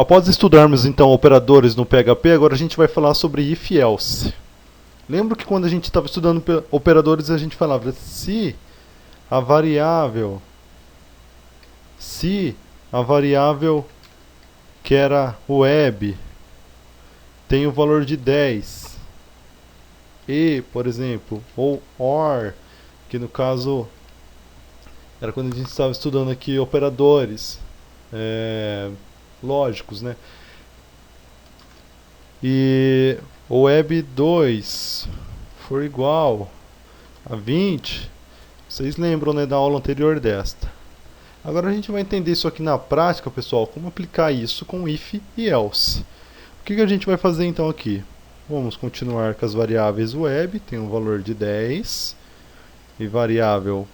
Após estudarmos então operadores no PHP, agora a gente vai falar sobre if e else. Lembra que quando a gente estava estudando operadores a gente falava se a variável que era web tem o valor de 10 e, por exemplo, ou or, que no caso era quando a gente estava estudando aqui operadores lógicos, né? E o web 2 for igual a 20, vocês lembram, né, da aula anterior desta. Agora a gente vai entender isso aqui na prática, pessoal, como aplicar isso com if e else. O que a gente vai fazer então aqui? Vamos continuar com as variáveis web, tem um valor de 10, e variável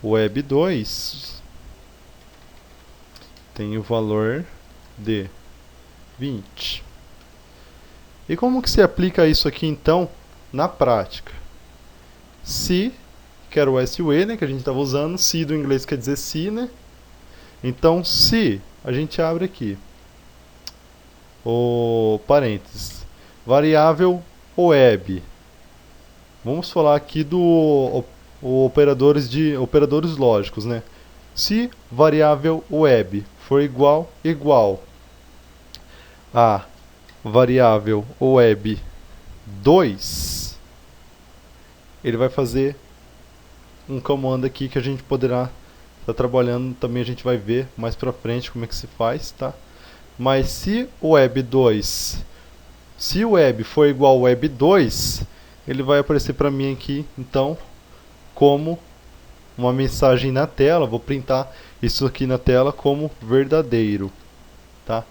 web 2 tem o valor de 20. E como que se aplica isso aqui então na prática? Se, que era o SUE, né, que a gente estava usando, se do inglês quer dizer se, né? Então, se a gente abre aqui o parênteses, variável web. Vamos falar aqui do operadores lógicos, né? Se variável web for igual a variável web 2, ele vai fazer um comando aqui que a gente poderá estar trabalhando, também a gente vai ver mais pra frente como é que se faz, tá? Mas se o web for igual ao web 2, ele vai aparecer para mim aqui, então, como uma mensagem na tela. Vou printar isso aqui na tela como verdadeiro, tá?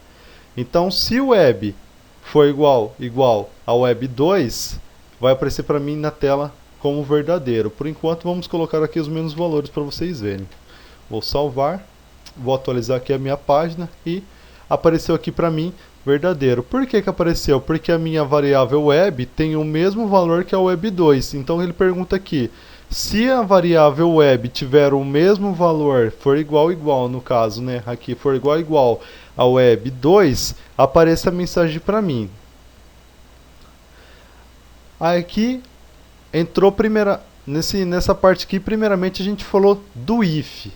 Então, se o web for igual ao web 2, vai aparecer para mim na tela como verdadeiro. Por enquanto, vamos colocar aqui os mesmos valores para vocês verem. Vou salvar, vou atualizar aqui a minha página e apareceu aqui para mim verdadeiro. Por que apareceu? Porque a minha variável web tem o mesmo valor que a web 2. Então ele pergunta aqui, se a variável web tiver o mesmo valor, for igual, no caso, né, aqui for igual a web 2, apareça a mensagem para mim. Aqui entrou nessa parte aqui, primeiramente a gente falou do if.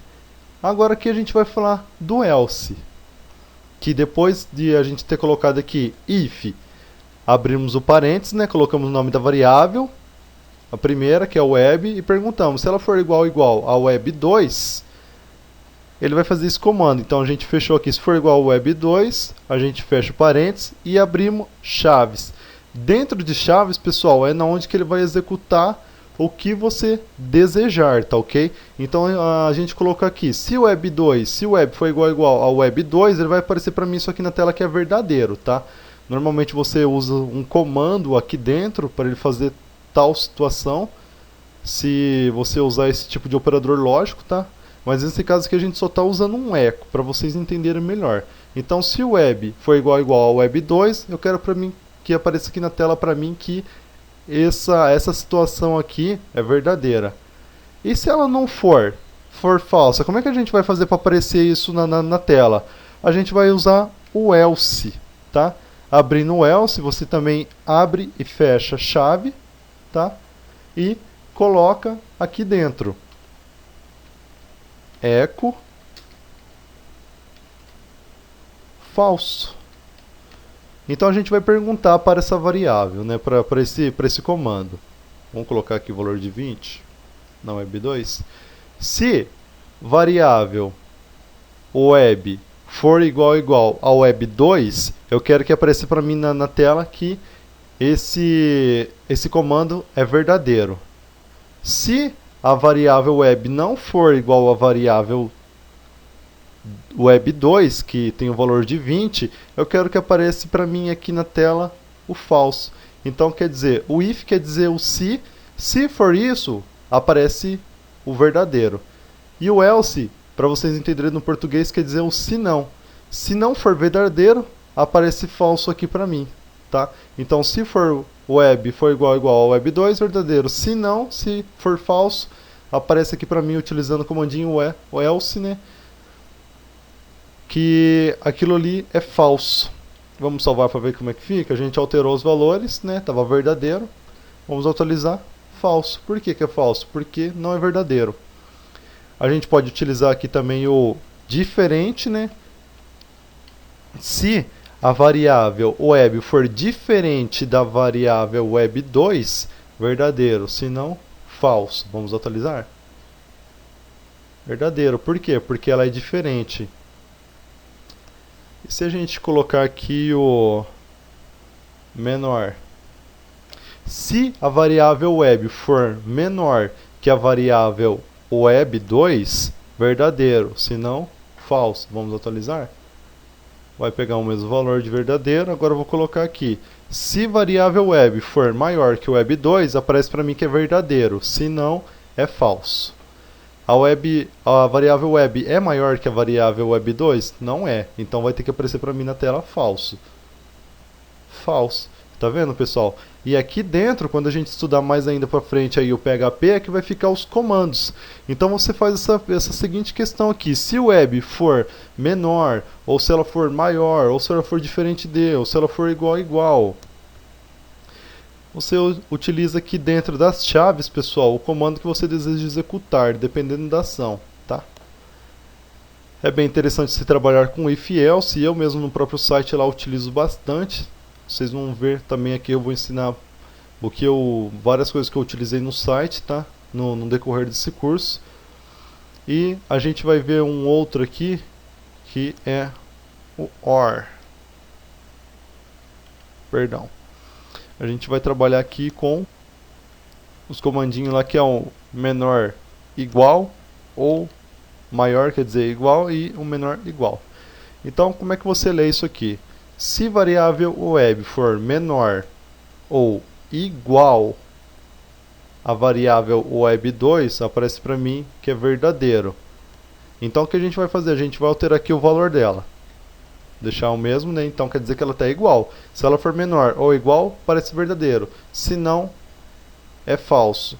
Agora aqui a gente vai falar do else. Que depois de a gente ter colocado aqui if, abrimos o parênteses, né, colocamos o nome da variável, a primeira, que é a web, e perguntamos se ela for igual a web 2, ele vai fazer esse comando. Então a gente fechou aqui, se for igual a web 2, a gente fecha o parênteses e abrimos chaves. Dentro de chaves, pessoal, é na onde que ele vai executar o que você desejar, tá ok? Então a gente colocou aqui, se o web for igual a web 2, ele vai aparecer para mim isso aqui na tela que é verdadeiro, tá? Normalmente você usa um comando aqui dentro para ele fazer tal situação, se você usar esse tipo de operador lógico, tá? Mas nesse caso aqui a gente só está usando um eco, para vocês entenderem melhor. Então se o web for igual a web 2, eu quero para mim que apareça aqui na tela para mim que essa situação aqui é verdadeira. E se ela não for falsa, como é que a gente vai fazer para aparecer isso na tela? A gente vai usar o else, tá? Abrindo o else, você também abre e fecha chave, tá? E coloca aqui dentro eco falso. Então a gente vai perguntar para essa variável, né, para esse comando. Vamos colocar aqui o valor de 20 na web 2. Se variável web for igual a web 2, eu quero que apareça para mim na tela que esse comando é verdadeiro. Se a variável web não for igual a variável web 2, que tem o valor de 20, eu quero que apareça para mim aqui na tela o falso. Então quer dizer, o if quer dizer o se for isso, aparece o verdadeiro. E o else, para vocês entenderem no português, quer dizer o se não. Se não for verdadeiro, aparece falso aqui para mim, tá? Então se for web for igual a web 2, verdadeiro. Se não, se for falso, aparece aqui para mim utilizando o comandinho o else, né? que aquilo ali é falso. Vamos salvar para ver como é que fica. A gente alterou os valores, né? Tava verdadeiro. Vamos atualizar falso. Por que que é falso? Porque não é verdadeiro. A gente pode utilizar aqui também o diferente, né? Se a variável web for diferente da variável web2, verdadeiro. Se não, falso. Vamos atualizar. Verdadeiro. Por quê? Porque ela é diferente. E se a gente colocar aqui o menor? Se a variável web for menor que a variável web2, verdadeiro. Se não, falso. Vamos atualizar? Vai pegar o mesmo valor de verdadeiro. Agora eu vou colocar aqui. Se variável web for maior que o web2, aparece para mim que é verdadeiro. Se não, é falso. A variável web é maior que a variável web2? Não é. Então vai ter que aparecer para mim na tela falso. Falso. Tá vendo, pessoal? E aqui dentro, quando a gente estudar mais ainda para frente aí o PHP, é que vai ficar os comandos. Então você faz essa seguinte questão aqui. Se o web for menor, ou se ela for maior, ou se ela for diferente de, ou se ela for igual a igual, você utiliza aqui dentro das chaves, pessoal, o comando que você deseja executar, dependendo da ação, tá? É bem interessante se trabalhar com if e else, e eu mesmo no próprio site lá utilizo bastante. Vocês vão ver também aqui, eu vou ensinar várias coisas que eu utilizei no site, tá? No decorrer desse curso. E a gente vai ver um outro aqui, que é o OR. Perdão. A gente vai trabalhar aqui com os comandinhos lá, que é o menor igual, ou maior, quer dizer, igual, e o menor igual. Então, como é que você lê isso aqui? Se variável web for menor ou igual a variável web2, aparece para mim que é verdadeiro. Então o que a gente vai fazer? A gente vai alterar aqui o valor dela. Deixar o mesmo, né? Então quer dizer que ela está igual. Se ela for menor ou igual, parece verdadeiro. Se não, é falso.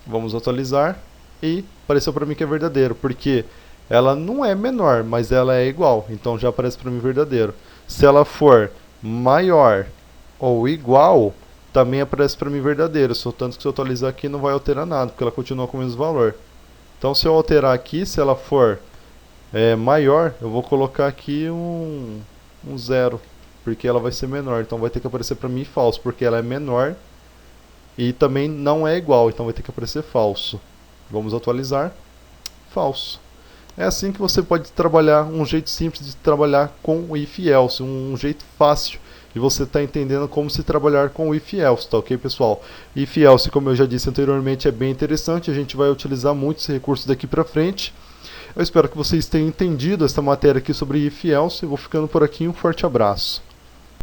Vamos atualizar e apareceu para mim que é verdadeiro, porque ela não é menor, mas ela é igual. Então já aparece para mim verdadeiro. Se ela for maior ou igual, também aparece para mim verdadeiro. Tanto que se eu atualizar aqui não vai alterar nada, porque ela continua com o mesmo valor. Então se eu alterar aqui, se ela for maior, eu vou colocar aqui um 0, porque ela vai ser menor. Então vai ter que aparecer para mim falso, porque ela é menor e também não é igual. Então vai ter que aparecer falso. Vamos atualizar. Falso. É assim que você pode trabalhar, um jeito simples de trabalhar com o if else, um jeito fácil de você estar entendendo como se trabalhar com o if else, tá ok, pessoal? If else, como eu já disse anteriormente, é bem interessante, a gente vai utilizar muito esse recurso daqui para frente. Eu espero que vocês tenham entendido essa matéria aqui sobre if else. Eu vou ficando por aqui, um forte abraço.